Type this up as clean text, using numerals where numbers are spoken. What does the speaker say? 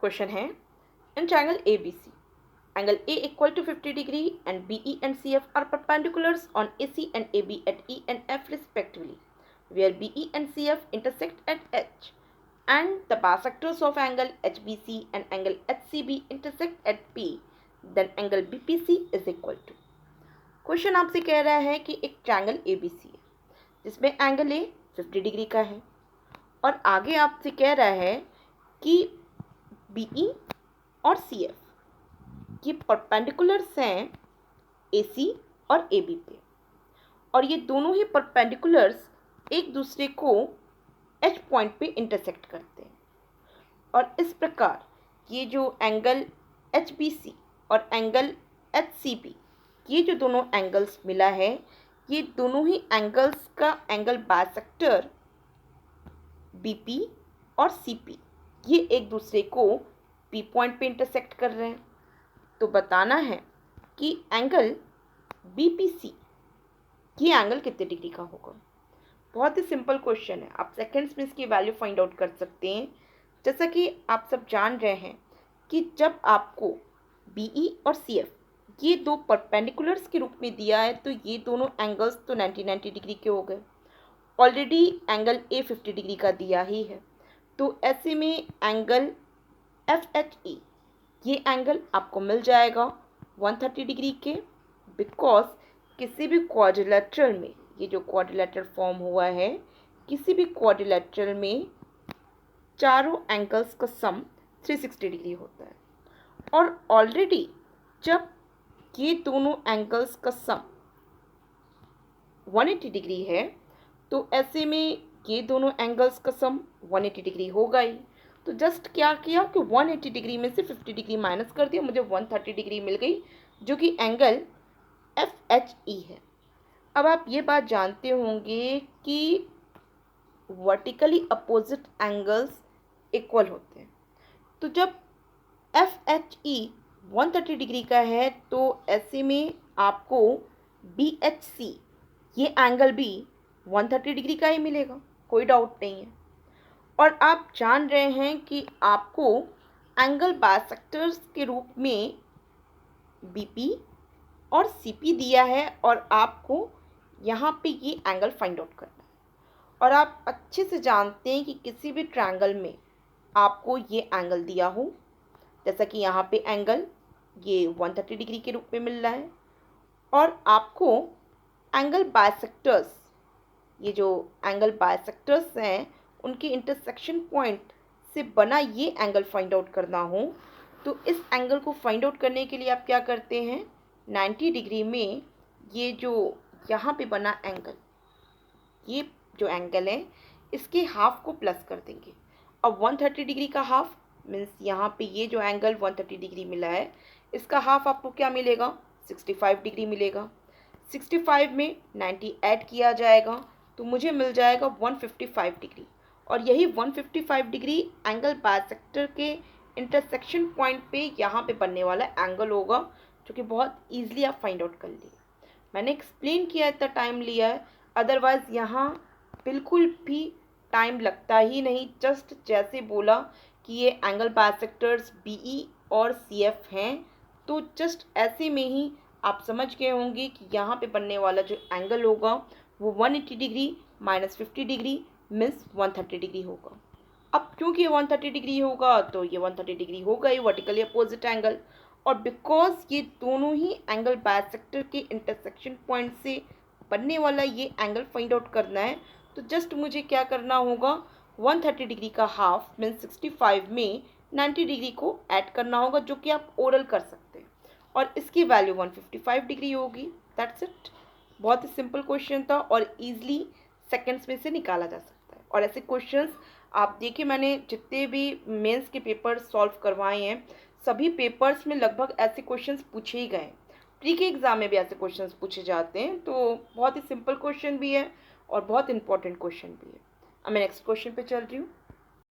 Question है, in triangle ABC, angle A equal to 50 degree and BE and CF are perpendiculars on AC and AB at E and F respectively, where BE and CF intersect at H, and the bisectors of angle HBC and angle HCB intersect at P, then angle BPC is equal to। Question आपसे कह रहा है कि एक triangle ABC है जिसमें angle A 50 degree का है और आगे आपसे कह रहा है कि BE और CF ये परपेंडिकुलर्स हैं AC और AB पे, और ये दोनों ही परपेंडिकुलर्स एक दूसरे को H पॉइंट पे इंटरसेक्ट करते हैं। और इस प्रकार ये जो एंगल HBC और एंगल HCB, ये जो दोनों एंगल्स मिला है, ये दोनों ही एंगल्स का एंगल बाइसेक्टर BP और CP ये एक दूसरे को P पॉइंट पे इंटरसेक्ट कर रहे हैं। तो बताना है कि एंगल BPC ये एंगल कितने डिग्री का होगा। बहुत ही सिंपल क्वेश्चन है, आप सेकंड्स में इसकी वैल्यू फाइंड आउट कर सकते हैं। जैसा कि आप सब जान रहे हैं कि जब आपको BE और CF ये दो परपेंडिकुलर्स के रूप में दिया है तो ये दोनों एंगल्स तो 90 डिग्री के हो गए। ऑलरेडी एंगल A 50 डिग्री का दिया ही है, तो ऐसे में एंगल FHE ये एंगल आपको मिल जाएगा 130 डिग्री के, बिकॉज किसी भी क्वाड्रिलेटरल में, ये जो क्वाड्रिलेटरल फॉर्म हुआ है, किसी भी क्वाड्रिलेटरल में चारों एंगल्स का सम 360 डिग्री होता है। और ऑलरेडी जब ये दोनों एंगल्स का सम 180 डिग्री है तो ऐसे में ये दोनों एंगल्स का सम 180 डिग्री होगा ही। तो जस्ट क्या किया कि 180 डिग्री में से 50 डिग्री माइनस कर दिया, मुझे 130 डिग्री मिल गई जो कि एंगल FHE है। अब आप ये बात जानते होंगे कि वर्टिकली अपोजिट एंगल्स इक्वल होते हैं, तो जब FHE 130 डिग्री का है तो ऐसे में आपको BHC ये एंगल भी 130 डिग्री का ही मिलेगा, कोई डाउट नहीं है। और आप जान रहे हैं कि आपको एंगल बाइसेक्टर्स के रूप में BP और CP दिया है और आपको यहाँ पे ये एंगल फाइंड आउट करना है। और आप अच्छे से जानते हैं कि किसी भी ट्रायंगल में आपको ये एंगल दिया हो, जैसा कि यहाँ पे एंगल ये 130 डिग्री के रूप में मिल रहा है, और आपको एंगल बाइसेक्टर्स, ये जो एंगल बाइसेक्टर्स हैं उनके इंटरसेक्शन पॉइंट से बना ये एंगल फाइंड आउट करना हो, तो इस एंगल को फाइंड आउट करने के लिए आप क्या करते हैं, 90 डिग्री में ये जो यहाँ पे बना एंगल, ये जो एंगल है इसके हाफ को प्लस कर देंगे। अब 130 डिग्री का हाफ मीन्स यहाँ पे ये जो एंगल 130 डिग्री मिला है इसका हाफ आपको क्या मिलेगा, 65 डिग्री मिलेगा। 65 में 90 ऐड किया जाएगा तो मुझे मिल जाएगा 155 डिग्री, और यही 155 डिग्री एंगल बाइसेक्टर के इंटरसेक्शन पॉइंट पे यहाँ पे बनने वाला एंगल होगा, जो कि बहुत ईजिली आप फाइंड आउट कर लिए। मैंने एक्सप्लेन किया, इतना टाइम लिया है, अदरवाइज़ यहाँ बिल्कुल भी टाइम लगता ही नहीं। जस्ट जैसे बोला कि ये एंगल बाइसेक्टर्स BE और CF हैं, तो जस्ट ऐसे में ही आप समझ गए होंगे कि यहाँ पे बनने वाला जो एंगल होगा वो 180 degree minus 50 degree means 130 degree होगा। अब क्योंकि ये 130 डिग्री होगा तो ये 130 डिग्री होगा ही वर्टिकली अपोजिट एंगल, और बिकॉज ये दोनों ही एंगल बाइसेक्टर के इंटरसेक्शन पॉइंट से बनने वाला ये एंगल फाइंड आउट करना है, तो जस्ट मुझे क्या करना होगा, 130 डिग्री का हाफ मीन्स 65 में 90 डिग्री को ऐड करना होगा, जो कि आप ओरल कर सकते हैं, और इसकी वैल्यू 155 डिग्री होगी। That's it. बहुत ही सिंपल क्वेश्चन था और ईजिली सेकेंड्स में से निकाला जा सकता है। और ऐसे क्वेश्चंस आप देखिए, मैंने जितने भी मेंस के पेपर सॉल्व करवाए हैं सभी पेपर्स में लगभग ऐसे क्वेश्चंस पूछे ही गए। प्री के एग्ज़ाम में भी ऐसे क्वेश्चंस पूछे जाते हैं, तो बहुत ही सिंपल क्वेश्चन भी है और बहुत इंपॉर्टेंट क्वेश्चन भी है। अब मैं नेक्स्ट क्वेश्चन पे चल रही हूँ।